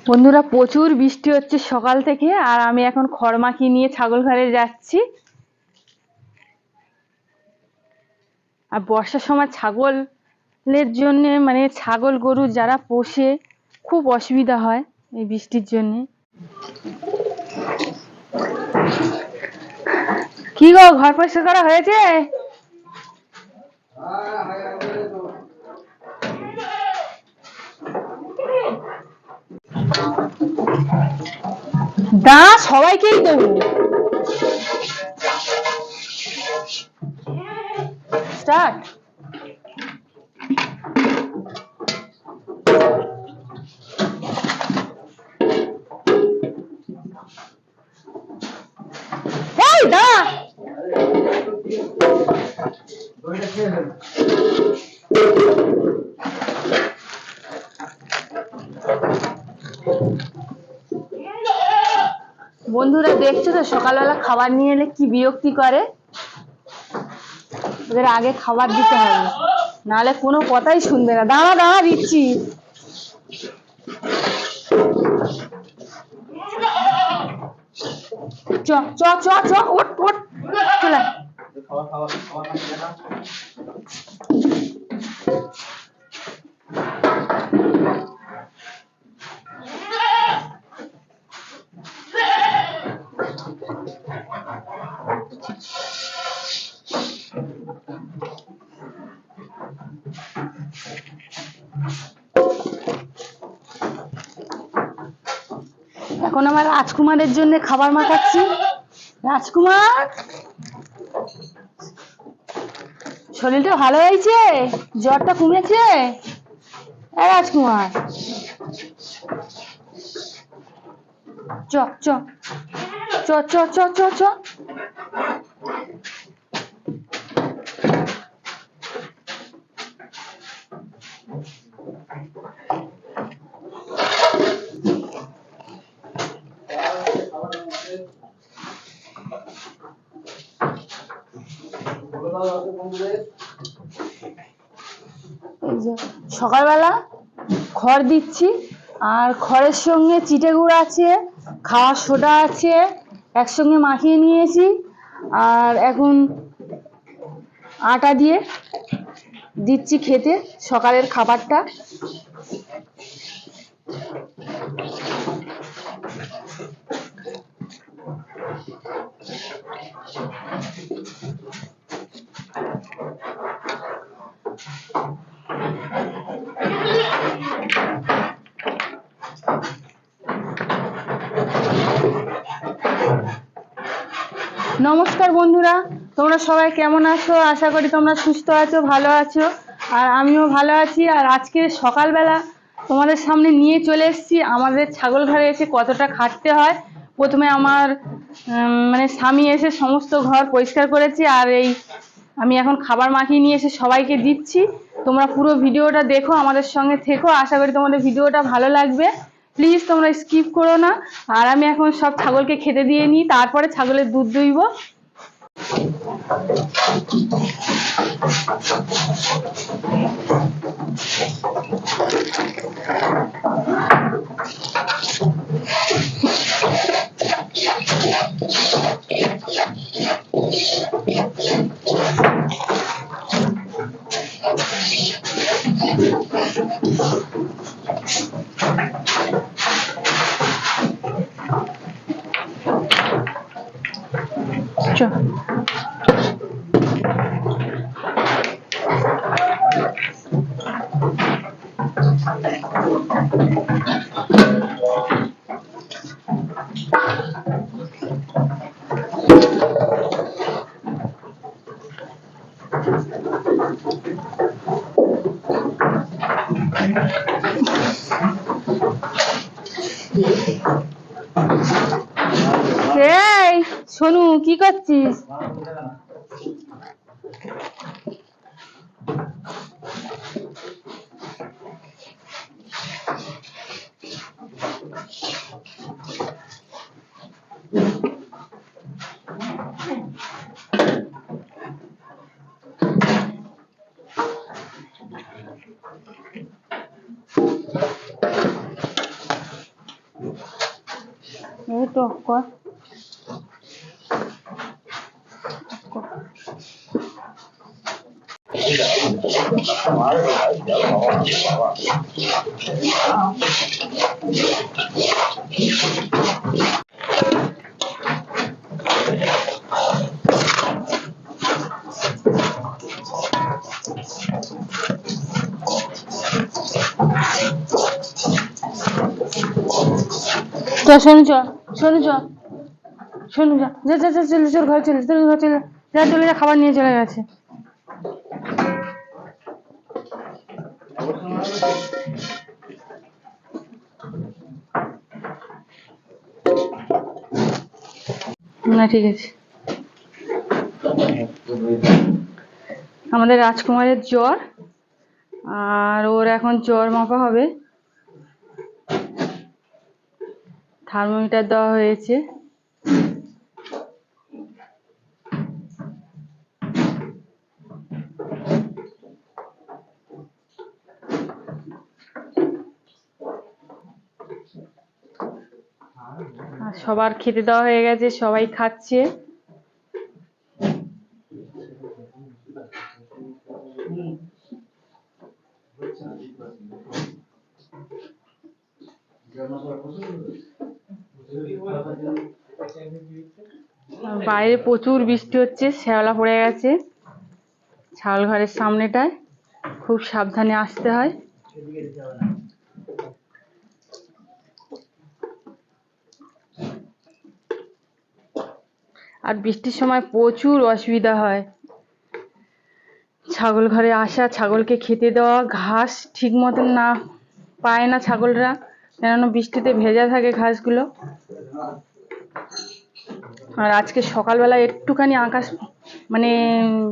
বন্ধুরা, প্রচুর বৃষ্টি হচ্ছে সকাল থেকে। আর আমি এখন খড়মাকি নিয়ে ছাগল ঘরে যাচ্ছি। আর বর্ষার সময় ছাগলের জন্য মানে ছাগল গরু যারা পোষে খুব অসুবিধা হয় এই বৃষ্টির জন্য। কি গো, ঘর পরিষ্কার করা হয়েছে? দা সবাইকেই দেবো। স্টার্ট। এই দা বন্ধুরা, দেখছো তো সকালবেলা খাবার নিয়ে এলে কি বিরক্তি করে। ওদের আগে খাবার দিতে হবে, নাহলে কোনো কথাই শুনবে না। দাঁড়া দাঁড়া, দিচ্ছি। চ চ চ চ, ওঠ ওঠ, চলে। এখন আমার রাজকুমারের জন্য খাবার মাখাচ্ছি। রাজকুমার, শরীরটা ভালো হয়েছে? জ্বরটা কমেছে? রাজকুমার, চ চ চ চ চ চ চ। সকালবেলা খড় দিচ্ছি, আর খড়ের সঙ্গে চিটে গুড় আছে, খাওয়ার সোডা আছে, একসঙ্গে মাখিয়ে নিয়েছি। আর এখন আটা দিয়ে দিচ্ছি খেতে সকালের খাবারটা। নমস্কার বন্ধুরা, তোমরা সবাই কেমন আছো? আশা করি তোমরা সুস্থ আছো, ভালো আছো। আর আমিও ভালো আছি। আর আজকে সকালবেলা তোমাদের সামনে নিয়ে চলে এসেছি আমাদের ছাগল ঘরে এসে কতটা খাটতে হয়। প্রথমে আমার মানে স্বামী এসে সমস্ত ঘর পরিষ্কার করেছি, আর আমি এখন খাবার মাখিয়ে নিয়ে এসে সবাইকে দিচ্ছি। তোমরা পুরো ভিডিওটা দেখো, আমাদের সঙ্গে থেকো। আশা করি তোমাদের ভিডিওটা ভালো লাগবে। প্লিজ তোমরা স্কিপ করো না। আর আমি এখন সব ছাগলকে খেতে দিয়ে নিই, তারপরে ছাগলের দুধ দুইব। এই সোনু, কি করছিস? তো কর। তো শোনু চ, শোনু চ, শোনু যা, যা যা যা, চলে চল, ঘরে চলে, তোর ঘরে চলে যা, চলে যা, খাবার নিয়ে চলে গেছে। না ঠিক আছে। আমাদের রাজকুমারের জ্বর, আর ওর এখন জ্বর মাপা হবে, থার্মোমিটার দেওয়া হয়েছে। আর সবার খেতে দেওয়া হয়ে গেছে, সবাই খাচ্ছে। বাইরে প্রচুর বৃষ্টি হচ্ছে, শ্যাওলা পড়ে গেছে ছাগল ঘরের সামনেটায়, খুব সাবধানে আসতে হয়। আর বৃষ্টির সময় প্রচুর অসুবিধা হয়, ছাগল ঘরে আসা, ছাগলকে খেতে দেওয়া, ঘাস ঠিক মতন না পায় না ছাগলরা, কেননা বৃষ্টিতে ভেজা থাকে ঘাসগুলো। আর আজকে সকালবেলা একটুখানি আকাশ মানে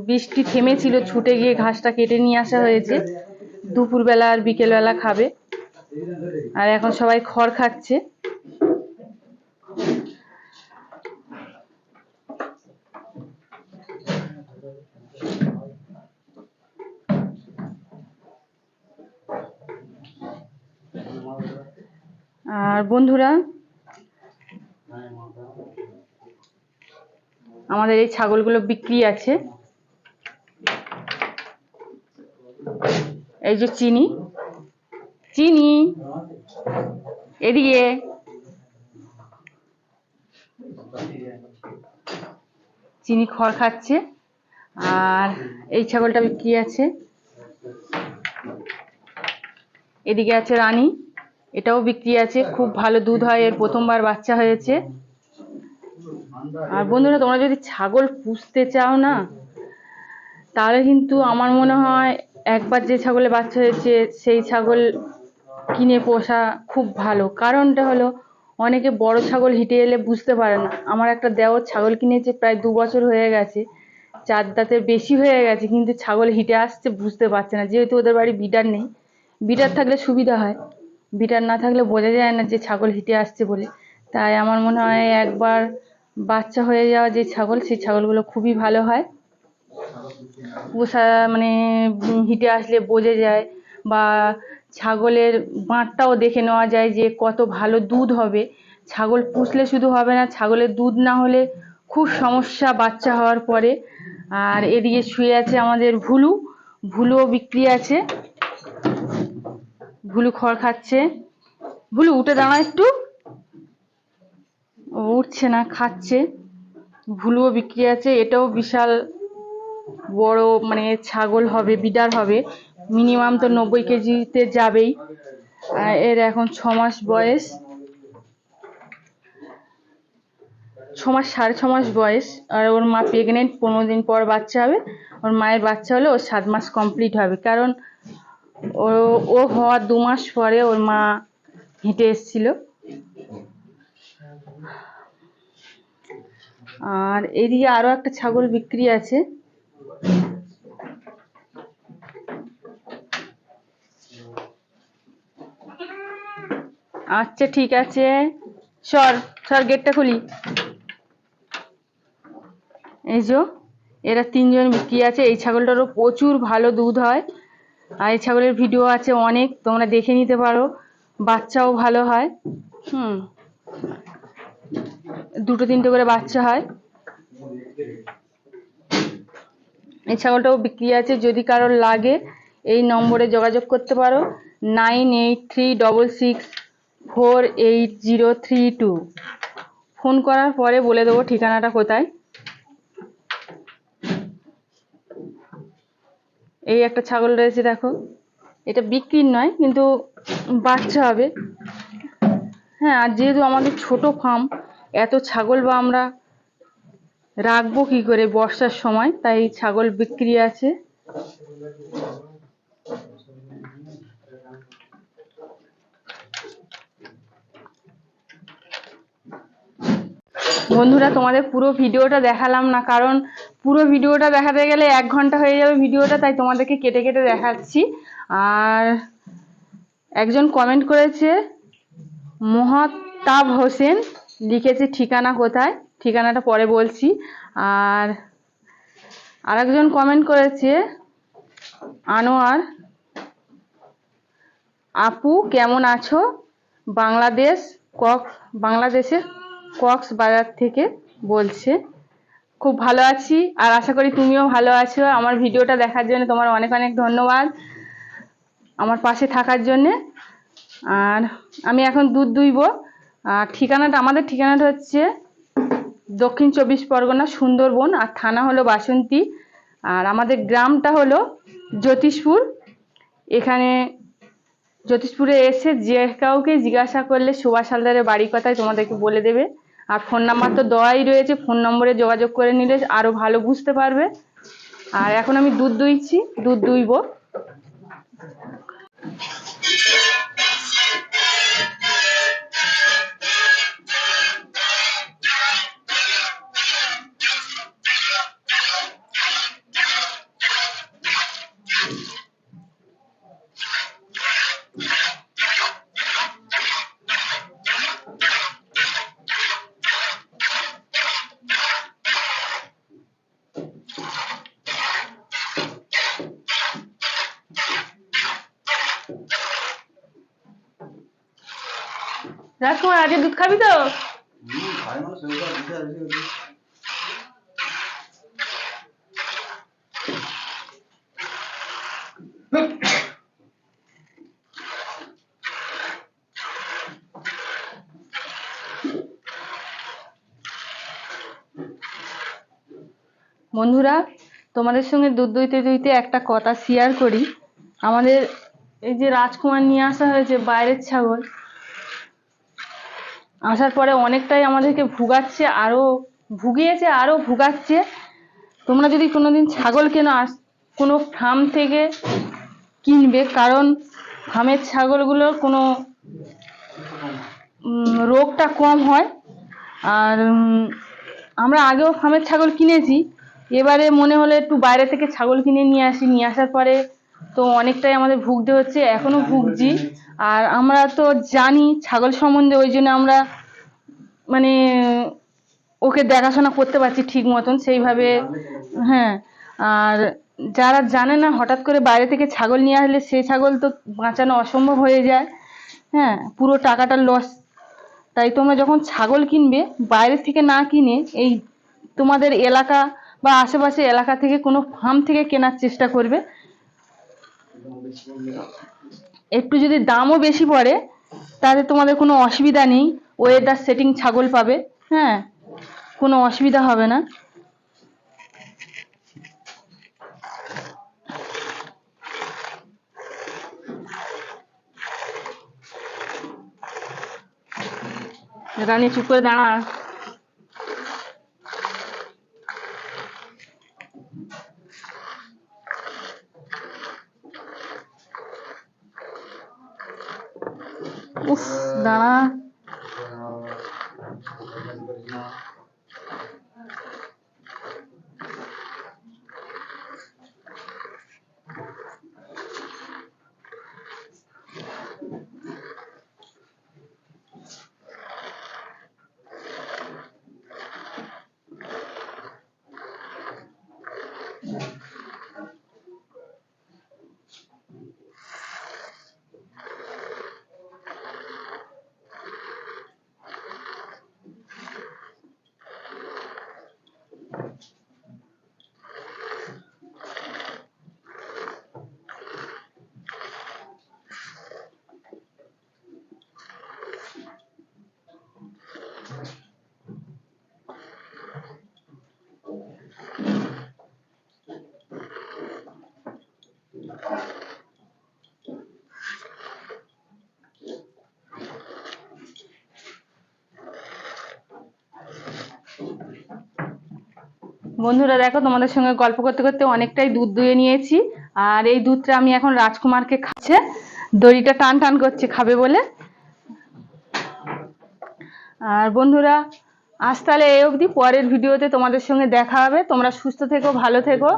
বৃষ্টি থেমেছিল, ছুটে গিয়ে ঘাসটা কেটে নিয়ে আসা হয়েছে, দুপুরবেলা আর বিকেলবেলা খাবে। আর এখন সবাই খড় খাচ্ছে। আর বন্ধুরা, আমাদের এই ছাগলগুলো বিক্রি আছে। এই যে চিনি, চিনি এদিকে, চিনি খড় খাচ্ছে। আর এই ছাগলটা বিক্রি আছে। এদিকে আছে রানী, এটাও বিক্রি আছে, খুব ভালো দুধ হয়, এর প্রথমবার বাচ্চা হয়েছে। আর বন্ধুরা, তোমরা যদি ছাগল পুষতে চাও না, তাহলে কিন্তু আমার মনে হয় একবার যে ছাগলে বাচ্চা হয়েছে সেই ছাগল কিনে পোষা খুব ভালো। কারণটা হলো, অনেকে বড় ছাগল হিটে এলে বুঝতে পারে না। আমার একটা দেওর ছাগল কিনেছে, প্রায় 2 বছর হয়ে গেছে, 4 দাঁতের বেশি হয়ে গেছে, কিন্তু ছাগল হিটে আসছে বুঝতে পারছে না, যেহেতু ওদের বাড়ি বিডার নেই। বিডার থাকলে সুবিধা হয়, বিডার না থাকলে বোঝা যায় না যে ছাগল হিটে আসছে বলে। তাই আমার মনে হয় একবার বাচ্চা হয়ে যাওয়া যে ছাগল, সেই ছাগলগুলো খুবই ভালো হয় পোষা, মানে হিটে আসলে বোঝা যায়, বা ছাগলের বাঁটটাও দেখে নেওয়া যায় যে কত ভালো দুধ হবে। ছাগল পুষলে শুধু হবে না, ছাগলের দুধ না হলে খুব সমস্যা বাচ্চা হওয়ার পরে। আর এদিকে শুয়ে আছে আমাদের ভুলু, ভুলুও বিক্রি আছে। ভুলু খড় খাচ্ছে। ভুলু উঠে দাঁড়া একটু, ও উঠছে না, খাচ্ছে। ভুলুও বিক্রি আছে, এটাও বিশাল বড় মানে ছাগল হবে, বিডার হবে, মিনিমাম তো 90 কেজিতে যাবেই। এর এখন 6 মাস বয়স, 6 মাস 6.5 মাস বয়স। আর ওর মা প্রেগনেন্ট, 15 দিন পর বাচ্চা হবে। ওর মায়ের বাচ্চা হলে ওর 7 মাস কমপ্লিট হবে, কারণ ও হওয়ার 2 মাস পরে ওর মা হেঁটে এসেছিল। আর এদিকে আরো একটা ছাগল বিক্রি আছে। আচ্ছা ঠিক আছে, সর সর, গেটটা খুলি। এই যে এরা 3 জন বিক্রি আছে। এই ছাগলটারও প্রচুর ভালো দুধ হয়, আর এই ছাগলের ভিডিও আছে অনেক, তোমরা দেখে নিতে পারো, বাচ্চাও ভালো হয়। দুটো তিনটে করে বাচ্চা হয়। এই ছাগলটাও বিক্রি আছে, যদি কারোর লাগে এই নম্বরে যোগাযোগ করতে পারো, 9836648032। ফোন করার পরে বলে দেবো ঠিকানাটা কোথায়। এই একটা ছাগল রয়েছে দেখো, এটা বিক্রির নয় কিন্তু বাচ্চা হবে। হ্যাঁ, আর যেহেতু আমাদের ছোট ফার্ম, এত ছাগল বা আমরা রাখবো কি করে বর্ষার সময়, তাই ছাগল বিক্রি আছে। বন্ধুরা, তোমাদের পুরো ভিডিওটা দেখালাম না, কারণ পুরো ভিডিওটা দেখাতে গেলে 1 ঘন্টা হয়ে যাবে ভিডিওটা, তাই তোমাদেরকে কেটে কেটে দেখাচ্ছি। আর একজন কমেন্ট করেছে, মোহাতাব হোসেন, লিখেছে ঠিকানা কোথায়, ঠিকানাটা পরে বলছি। আর আরেকজন কমেন্ট করেছে, আনোয়ার আপু কেমন আছো, বাংলাদেশের কক্সবাজার থেকে বলছে। খুব ভালো আছি, আর আশা করি তুমিও ভালো আছো। আমার ভিডিওটা দেখার জন্য তোমার অনেক অনেক ধন্যবাদ, আমার পাশে থাকার জন্যে। আর আমি এখন দুধ দুইব। আর আমাদের ঠিকানাটা হচ্ছে দক্ষিণ 24 পরগনা, সুন্দরবন, আর থানা হলো বাসন্তী, আর আমাদের গ্রামটা হলো জ্যোতিষপুর। এখানে জ্যোতিষপুরে এসে যে কাউকে জিজ্ঞাসা করলে সুভাষ হালদারের বাড়ি কথাই তোমাদেরকে বলে দেবে। আর ফোন নাম্বার তো দেওয়াই রয়েছে, ফোন নম্বরে যোগাযোগ করে নিলে আরো ভালো বুঝতে পারবে। আর এখন আমি দুধ দুইছি, দুধ দুইব। রাজকুমার, আজকে দুধ খাবি তো? বন্ধুরা, তোমাদের সঙ্গে দুধ দুইতে দুইতে একটা কথা শেয়ার করি। আমাদের এই যে রাজকুমার নিয়ে আসা হয়েছে, বাইরের ছাগল, আসার পরে অনেকটাই আমাদেরকে ভুগাচ্ছে, ভুগিয়েছে, আরো ভুগাচ্ছে। তোমরা যদি কোনোদিন ছাগল কেনো, কোনো ফার্ম থেকে কিনবে, কারণ ফার্মের ছাগলগুলোর কোনো রোগটা কম হয়। আর আমরা আগেও ফার্মের ছাগল কিনেছি, এবারে মনে হলো একটু বাইরে থেকে ছাগল কিনে নিয়ে আসার পরে তো অনেকটাই আমাদের ভুগতে হচ্ছে, এখনো ভুগছি। আর আমরা তো জানি ছাগল সম্বন্ধে, ওই জন্য আমরা মানে ওকে দেখাশোনা করতে পারছি ঠিক মতন সেইভাবে। হ্যাঁ, আর যারা জানে না, হঠাৎ করে বাইরে থেকে ছাগল নিয়ে আসলে সেই ছাগল তো বাঁচানো অসম্ভব হয়ে যায়। হ্যাঁ, পুরো টাকাটা লস। তাই তোমরা যখন ছাগল কিনবে, বাইরে থেকে না কিনে এই তোমাদের এলাকা বা আশেপাশে এলাকা থেকে কোনো ফার্ম থেকে কেনার চেষ্টা করবে। একটু যদি দামও বেশি পড়ে, তাহলে তোমাদের কোনো অসুবিধা নেই, ওয়েদার সেটিং ছাগল পাবে। হ্যাঁ, কোনো অসুবিধা হবে না। রানী চুপ করে দাঁড়া। উফ, দাঁড়া। বন্ধুরা দেখো, তোমাদের সঙ্গে গল্প করতে করতে অনেকটাই দুধ দুয়ে নিয়েছি। আর এই দুধটা আমি এখন রাজকুমারকে খাচ্ছে, দড়িটা টান টান করছে খাবে বলে। আর বন্ধুরা আজ তাহলে এই অবধি, পরের ভিডিওতে তোমাদের সঙ্গে দেখা হবে। তোমরা সুস্থ থেকো, ভালো থেকো।